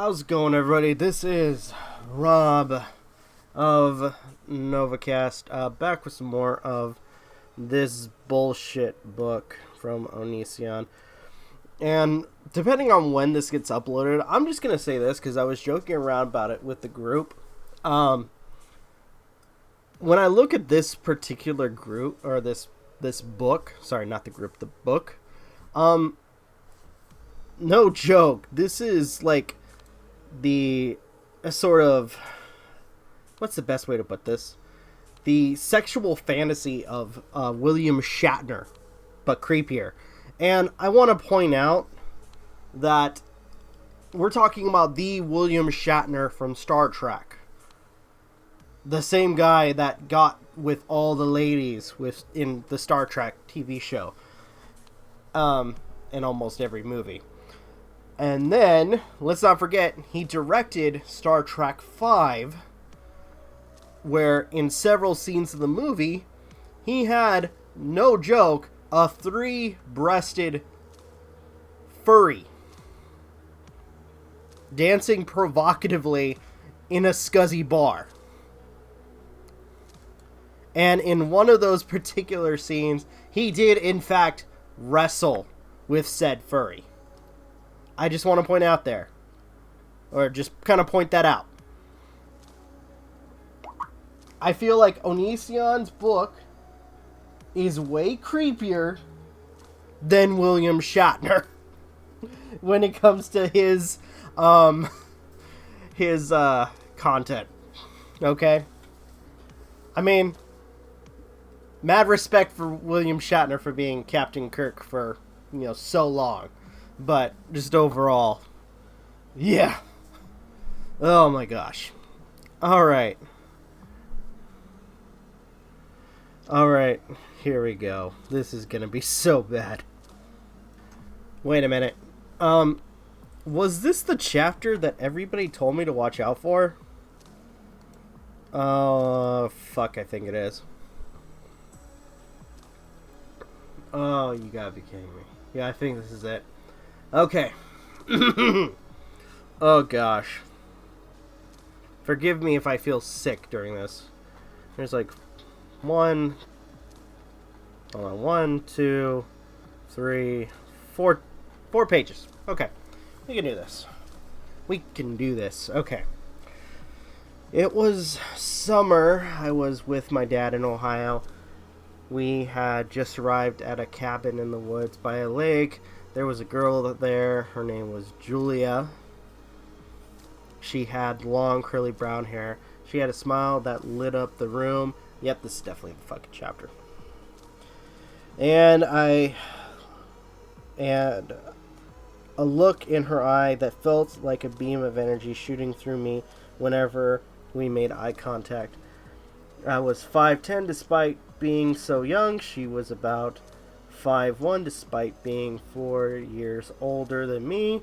How's it going, everybody? This is Rob of Novakast, back with some more of this bullshit book from Anit-Onision. And depending on when this gets uploaded, I'm just going to say this because I was joking around about it with the group. When I look at this particular group, or this book, sorry, not the group, the book, no joke, this is like the sort of, what's the best way to put this? The sexual fantasy of William Shatner, but creepier. And I want to point out that we're talking about the William Shatner from Star Trek. The same guy that got with all the ladies in the Star Trek TV show. In almost every movie. And then, let's not forget, he directed Star Trek V, where in several scenes of the movie, he had, no joke, a 3-breasted furry dancing provocatively in a scuzzy bar. And in one of those particular scenes, he did, in fact, wrestle with said furry. I just want to point out there. Or just kind of point that out. I feel like Onision's book is way creepier than William Shatner when it comes to his content. Okay? I mean, mad respect for William Shatner for being Captain Kirk for, so long. But just overall, yeah. Oh my gosh. Alright, here we go. This is gonna be so bad. Wait a minute. Was this the chapter that everybody told me to watch out for? Oh, fuck, I think it is. Oh, you gotta be kidding me. Yeah, I think this is it. Okay. Oh gosh. Forgive me if I feel sick during this. There's like 1, 2, 3, 4 pages. Okay. We can do this. Okay. It was summer. I was with my dad in Ohio. We had just arrived at a cabin in the woods by a lake. There was a girl there. Her name was Julia. She had long, curly brown hair. She had a smile that lit up the room. Yep, this is definitely the fucking chapter. And a look in her eye that felt like a beam of energy shooting through me whenever we made eye contact. I was 5'10", despite being so young. She was about 5'1", despite being 4 years older than me.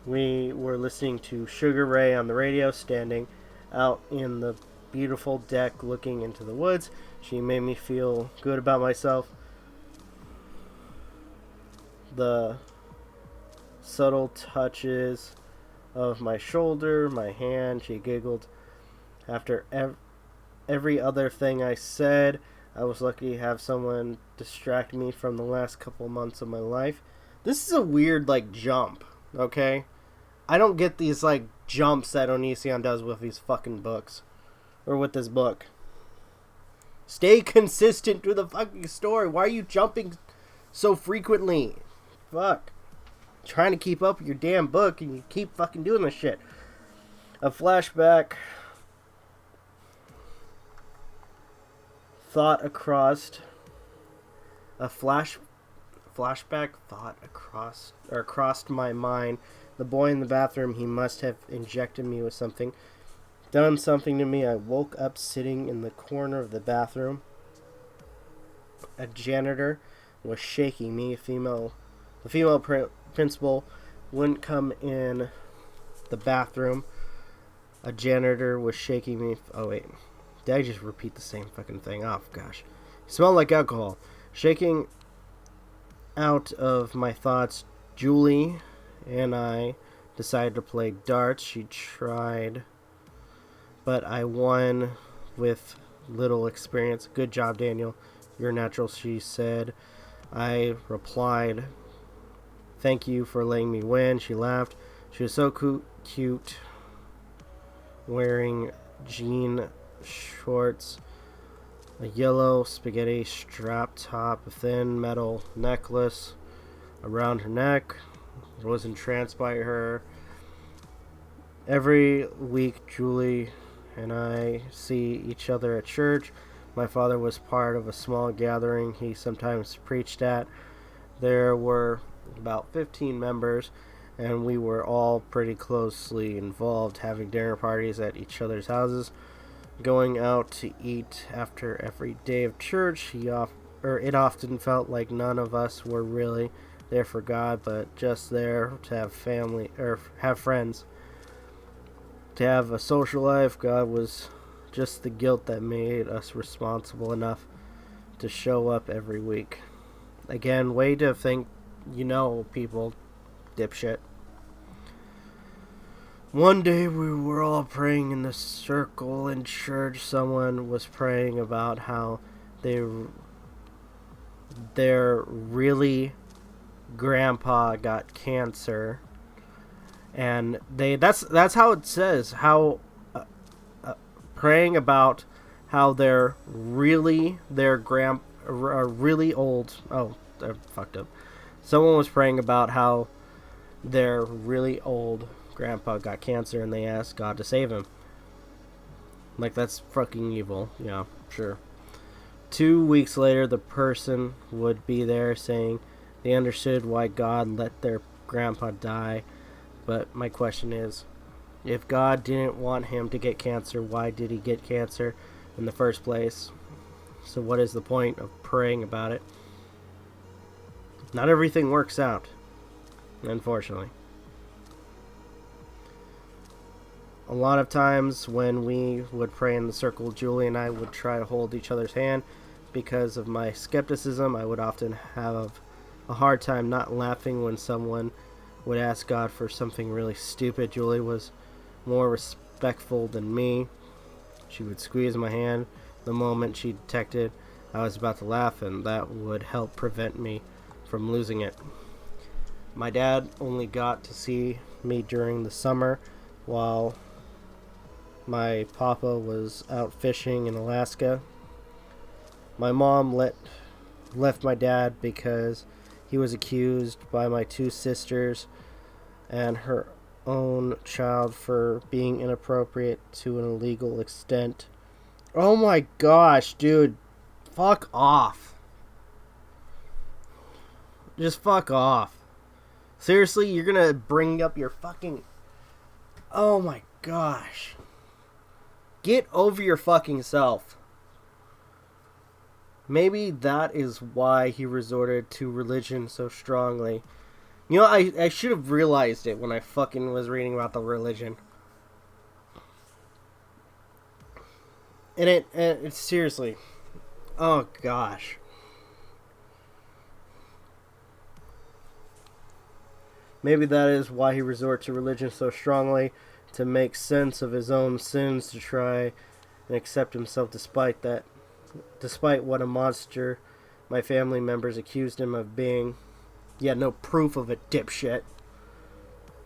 We were listening to Sugar Ray on the radio, standing out in the beautiful deck looking into the woods. She made me feel good about myself. The subtle touches of my shoulder, my hand, she giggled. After every other thing I said, I was lucky to have someone distract me from the last couple months of my life. This is a weird, jump, okay? I don't get these, jumps that Onision does with these fucking books. Or with this book. Stay consistent to the fucking story. Why are you jumping so frequently? Fuck. I'm trying to keep up with your damn book and you keep fucking doing this shit. A flashback crossed my mind. The boy in the bathroom, he must have injected me with something, done something to me. I woke up sitting in the corner of the bathroom. A janitor was shaking me. The female principal wouldn't come in the bathroom. A janitor was shaking me. Oh wait, did I just repeat the same fucking thing? Oh gosh. Smelled like alcohol. Shaking out of my thoughts, Julie and I decided to play darts. She tried, but I won with little experience. Good job, Daniel. You're natural, she said. I replied, thank you for letting me win. She laughed. She was so cute, wearing jean shorts, a yellow spaghetti strap top, a thin metal necklace around her neck. I was entranced by her. Every week, Julie and I see each other at church. My father was part of a small gathering he sometimes preached at. There were about 15 members, and we were all pretty closely involved, having dinner parties at each other's houses, going out to eat after every day of church. It often felt like none of us were really there for God, but just there to have family or have friends. To have a social life, God was just the guilt that made us responsible enough to show up every week. Again, way to think people, dipshit. One day we were all praying in the circle in church. Someone was praying about how their really grandpa got cancer, and that's how it says, how praying about how they're really old. Oh, they're fucked up. Someone was praying about how their really old grandpa got cancer, and they asked God to save him. Like, that's fucking evil. Yeah, sure. 2 weeks later, the person would be there saying they understood why God let their grandpa die. But my question is, if God didn't want him to get cancer, why did he get cancer in the first place? So what is the point of praying about it? Not everything works out, unfortunately. A lot of times when we would pray in the circle, Julie and I would try to hold each other's hand. Because of my skepticism, I would often have a hard time not laughing when someone would ask God for something really stupid. Julie was more respectful than me. She would squeeze my hand the moment she detected I was about to laugh, and that would help prevent me from losing it. My dad only got to see me during the summer while my papa was out fishing in Alaska. My mom left my dad because he was accused by my two sisters and her own child for being inappropriate to an illegal extent. Oh my gosh, dude. Fuck off. Just fuck off. Seriously, you're gonna bring up your fucking... Oh my gosh. Get over your fucking self. Maybe that is why he resorted to religion so strongly. You know, I should have realized it when I fucking was reading about the religion. And it's seriously... Oh gosh. Maybe that is why he resorted to religion so strongly, to make sense of his own sins, to try and accept himself despite what a monster my family members accused him of being. Yet no proof of it, dipshit.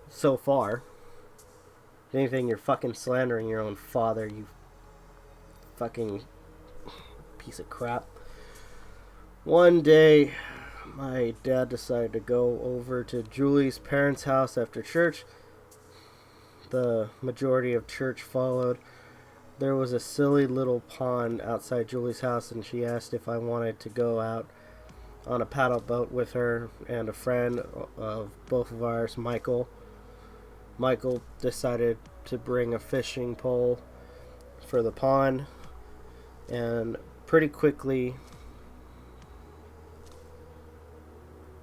So far. If anything, you're fucking slandering your own father, you fucking piece of crap. One day, my dad decided to go over to Julie's parents' house after church. The majority of church followed. There was a silly little pond outside Julie's house, and she asked if I wanted to go out on a paddle boat with her and a friend of both of ours, Michael. Michael decided to bring a fishing pole for the pond, and pretty quickly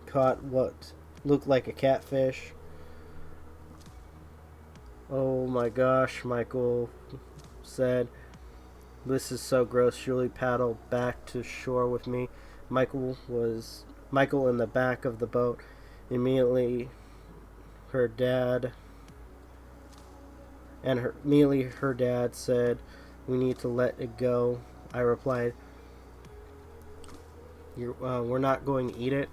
caught what looked like a catfish. Oh my gosh, Michael said. This is so gross. Julie paddled back to shore with me. Michael in the back of the boat. Immediately, her dad and immediately her dad said, "We need to let it go." I replied, "We're not going to eat it."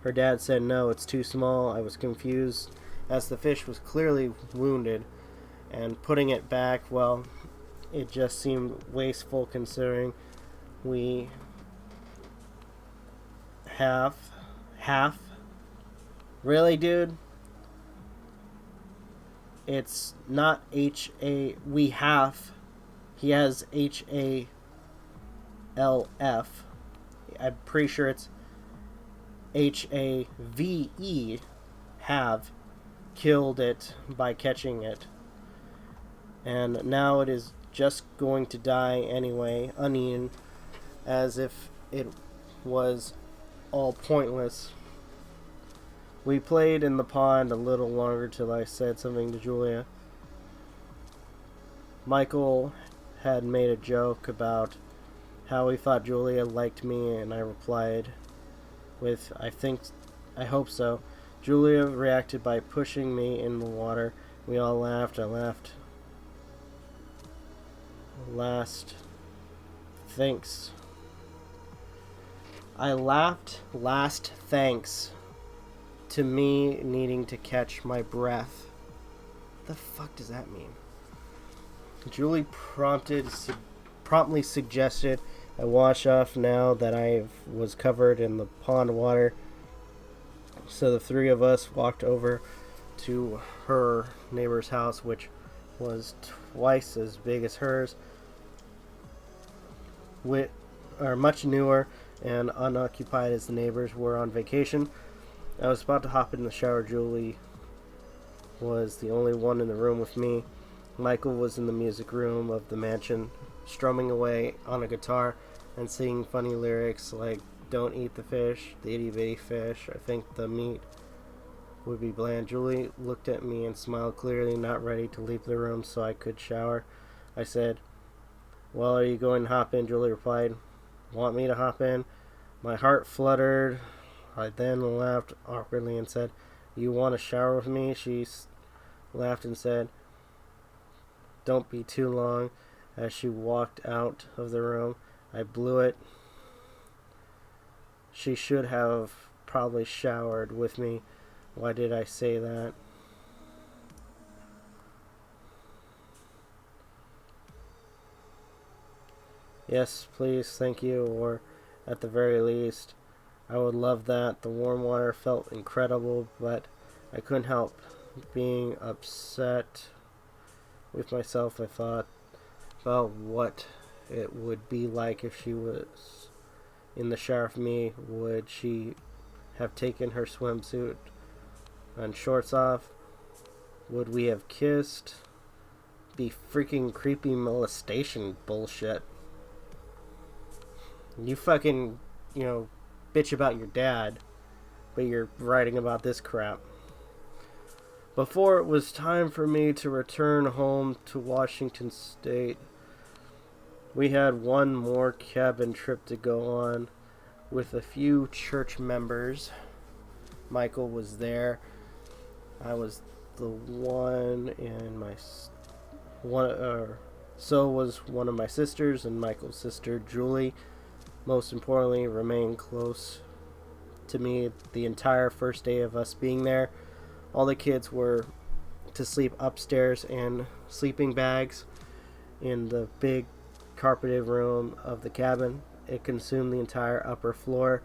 Her dad said, "No, it's too small." I was confused, as the fish was clearly wounded, and putting it back, well, it just seemed wasteful considering we have half. Really, dude? It's not H-A... We have... He has H-A-L-F. I'm pretty sure it's H-A-V-E. Have killed it by catching it. And now it is just going to die anyway, uneaten, as if it was all pointless. We played in the pond a little longer till I said something to Julia. Michael had made a joke about how he thought Julia liked me, and I replied with, I hope so. Julia reacted by pushing me in the water. We all laughed. I laughed. I laughed last thanks to me needing to catch my breath. What the fuck does that mean? Julie promptly suggested I wash off now that I was covered in the pond water. So the three of us walked over to her neighbor's house, which was twice as big as hers, much newer and unoccupied as the neighbors were on vacation. I was about to hop in the shower. Julie was the only one in the room with me. Michael was in the music room of the mansion, strumming away on a guitar and singing funny lyrics like, "Don't eat the fish, the itty bitty fish. I think the meat would be bland." Julie looked at me and smiled, clearly not ready to leave the room so I could shower. I said, "Well, are you going to hop in?" Julie replied, "Want me to hop in?" My heart fluttered. I then laughed awkwardly and said, "You want to shower with me?" She laughed and said, "Don't be too long," as she walked out of the room. I blew it. She should have probably showered with me. Why did I say that? Yes, please, thank you, or at the very least, I would love that. The warm water felt incredible, but I couldn't help being upset with myself. I thought about what it would be like if she was in the shower with me. Would she have taken her swimsuit and shorts off? Would we have kissed? Be freaking creepy molestation bullshit. You fucking, bitch about your dad, but you're writing about this crap. Before it was time for me to return home to Washington State, we had one more cabin trip to go on with a few church members. Michael was there. I was the one in my so was one of my sisters, and Michael's sister Julie, most importantly, remained close to me the entire first day of us being there. All the kids were to sleep upstairs in sleeping bags in the big carpeted room of the cabin. It consumed the entire upper floor.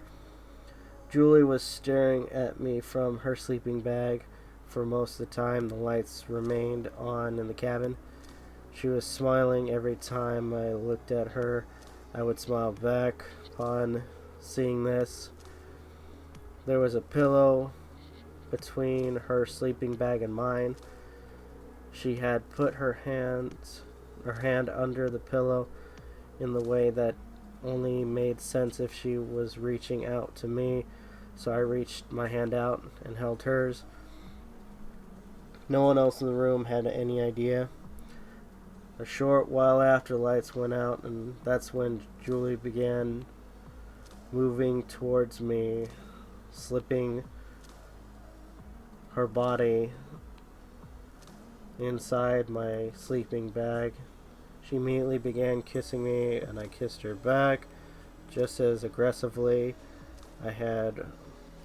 Julie was staring at me from her sleeping bag for most of the time. The lights remained on in the cabin. She was smiling every time I looked at her. I would smile back upon seeing this. There was a pillow between her sleeping bag and mine. She had put her hand under the pillow in the way that only made sense if she was reaching out to me, so I reached my hand out and held hers. No one else in the room had any idea. A short while after, lights went out, and that's when Julie began moving towards me, slipping her body inside my sleeping bag. She immediately began kissing me, and I kissed her back just as aggressively. I had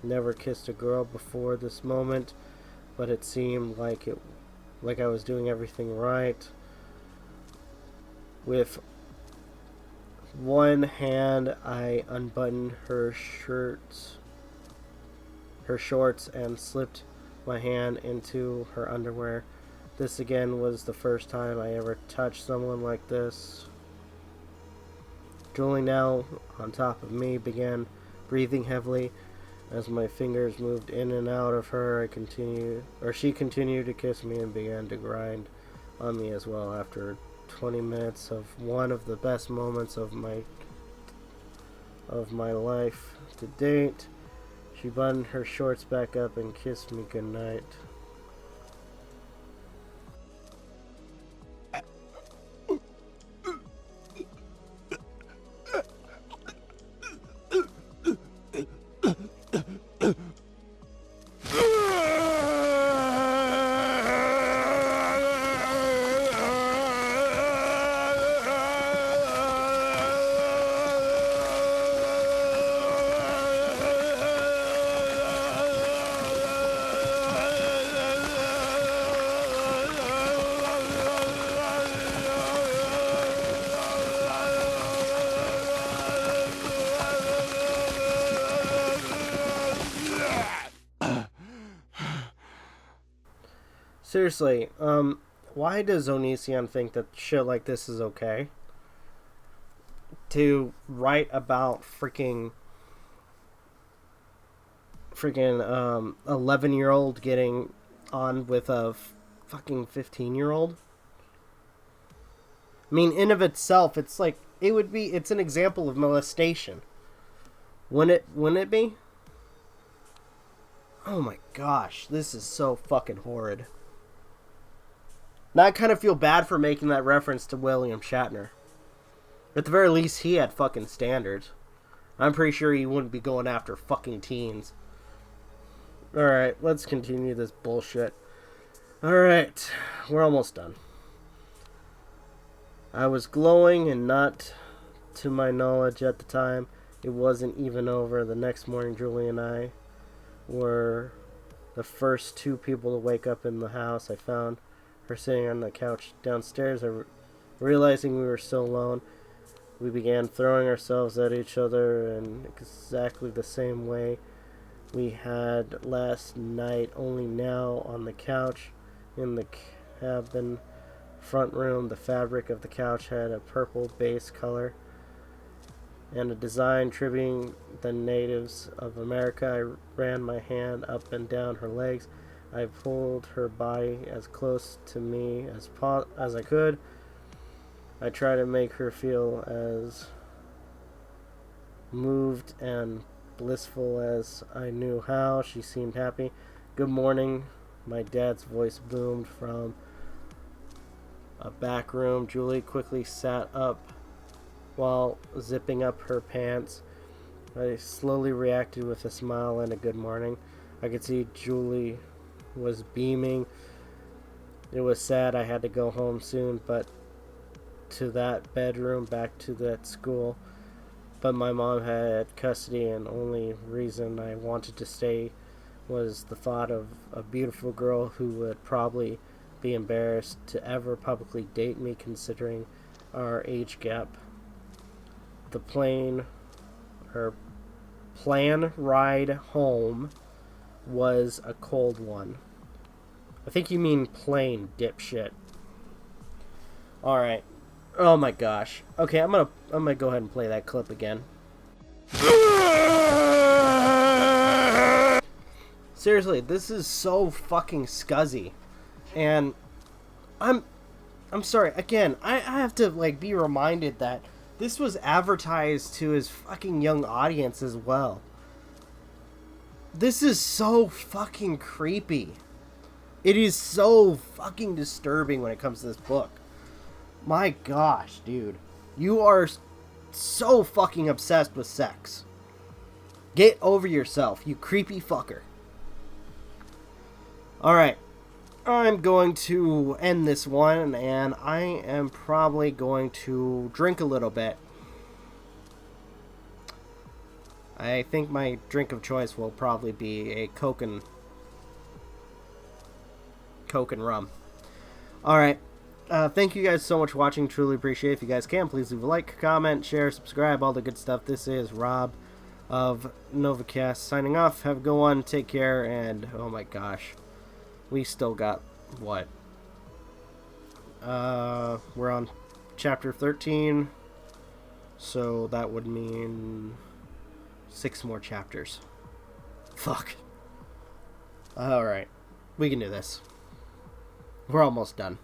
never kissed a girl before this moment, but it seemed like I was doing everything right. With one hand, I unbuttoned her shorts, and slipped my hand into her underwear. This again was the first time I ever touched someone like this. Julie, now on top of me, began breathing heavily. As my fingers moved in and out of her, she continued to kiss me and began to grind on me as well. After 20 minutes of one of the best moments of my life to date, she buttoned her shorts back up and kissed me goodnight. Seriously, why does Onision think that shit like this is okay? To write about freaking 11-year-old getting on with a fucking 15-year-old? I mean, in of itself, it's an example of molestation. Wouldn't it be? Oh my gosh, this is so fucking horrid. Now I kind of feel bad for making that reference to William Shatner. At the very least, he had fucking standards. I'm pretty sure he wouldn't be going after fucking teens. Alright, let's continue this bullshit. Alright, we're almost done. I was glowing, and not to my knowledge at the time. It wasn't even over. The next morning, Julie and I were the first two people to wake up in the house. I found her sitting on the couch downstairs. Realizing we were still alone, we began throwing ourselves at each other in exactly the same way we had last night, only now on the couch in the cabin front room. The fabric of the couch had a purple base color and a design tributing the natives of America. I ran my hand up and down her legs. I pulled her body as close to me as I could. I tried to make her feel as moved and blissful as I knew how. She seemed happy. Good morning. My dad's voice boomed from a back room. Julie quickly sat up while zipping up her pants. I slowly reacted with a smile and a good morning. I could see Julie was beaming. It was sad I had to go home soon, but to that bedroom, back to that school. But my mom had custody, and only reason I wanted to stay was the thought of a beautiful girl who would probably be embarrassed to ever publicly date me, considering our age gap. The plane ride home was a cold one. I think you mean plane, dipshit. Alright. Oh my gosh. Okay, I'm gonna go ahead and play that clip again. Seriously, this is so fucking scuzzy. And I'm sorry, again, I have to be reminded that this was advertised to his fucking young audience as well. This is so fucking creepy. It is so fucking disturbing when it comes to this book. My gosh, dude. You are so fucking obsessed with sex. Get over yourself, you creepy fucker. Alright. I'm going to end this one, and I am probably going to drink a little bit. I think my drink of choice will probably be a Coke and rum. Alright. Thank you guys so much for watching. Truly appreciate it. If you guys can, please leave a like, comment, share, subscribe, all the good stuff. This is Rob of Novakast signing off. Have a good one. Take care. And, oh my gosh. We still got, what? We're on chapter 13. So that would mean 6 more chapters. Fuck. Alright. We can do this. We're almost done.